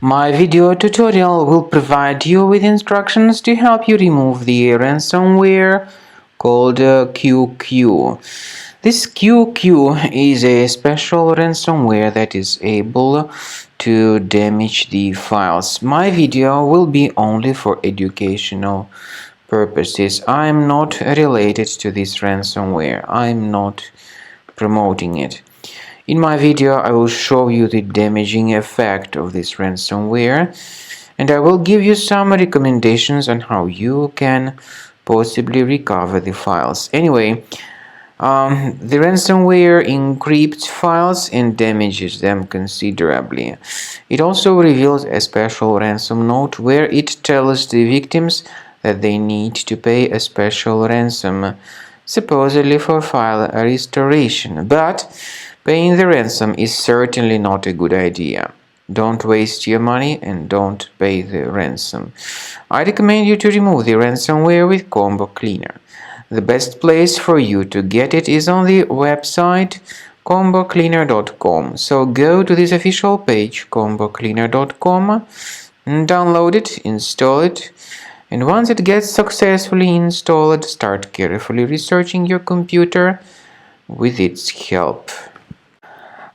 My video tutorial will provide you with instructions to help you remove the ransomware called QQ. This QQ is a special ransomware that is able to damage the files. My video will be only for educational purposes. I am not related to this ransomware. I am not promoting it. In my video, I will show you the damaging effect of this ransomware, and I will give you some recommendations on how you can possibly recover the files. Anyway, the ransomware encrypts files and damages them considerably. It also reveals a special ransom note where it tells the victims that they need to pay a special ransom, supposedly for file restoration. But paying the ransom is certainly not a good idea. Don't waste your money and don't pay the ransom. I recommend you to remove the ransomware with Combo Cleaner. The best place for you to get it is on the website combocleaner.com. So go to this official page, combocleaner.com, and download it, install it, and once it gets successfully installed, start carefully researching your computer with its help.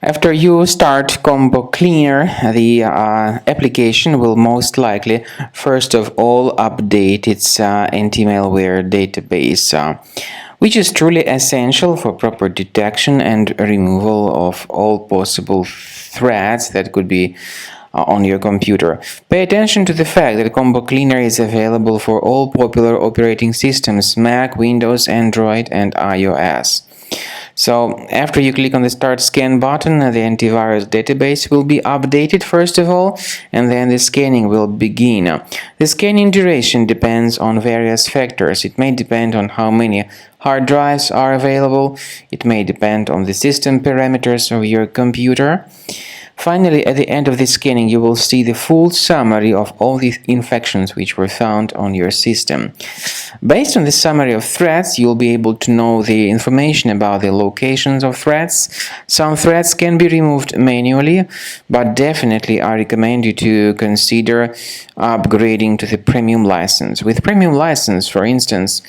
After you start Combo Cleaner, the application will most likely first of all update its anti-malware database, which is truly essential for proper detection and removal of all possible threats that could be on your computer. Pay attention to the fact that Combo Cleaner is available for all popular operating systems: Mac, Windows, Android, and iOS. So after you click on the Start Scan button, the antivirus database will be updated first of all, and then the scanning will begin. The scanning duration depends on various factors. It may depend on how many hard drives are available. It may depend on the system parameters of your computer. Finally, at the end of the scanning, you will see the full summary of all the infections which were found on your system. Based on the summary of threats, you'll be able to know the information about the locations of threats. Some threats can be removed manually, but definitely I recommend you to consider upgrading to the premium license. With premium license, for instance,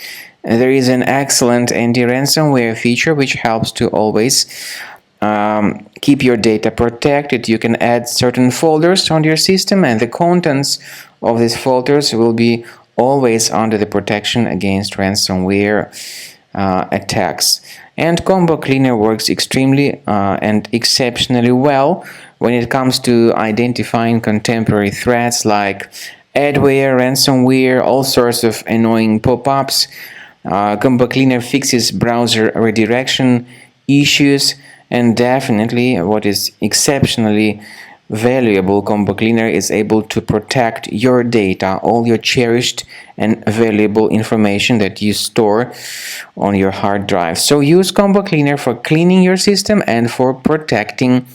there is an excellent anti-ransomware feature which helps to always keep your data protected. You can add certain folders on your system, and the contents of these folders will be always under the protection against ransomware attacks. And Combo Cleaner works extremely and exceptionally well when it comes to identifying contemporary threats like adware, ransomware, all sorts of annoying pop-ups. Combo Cleaner fixes browser redirection issues. And definitely, what is exceptionally valuable, Combo Cleaner is able to protect your data, all your cherished and valuable information that you store on your hard drive. So use Combo Cleaner for cleaning your system and for protecting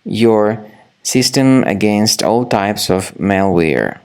your system against all types of malware.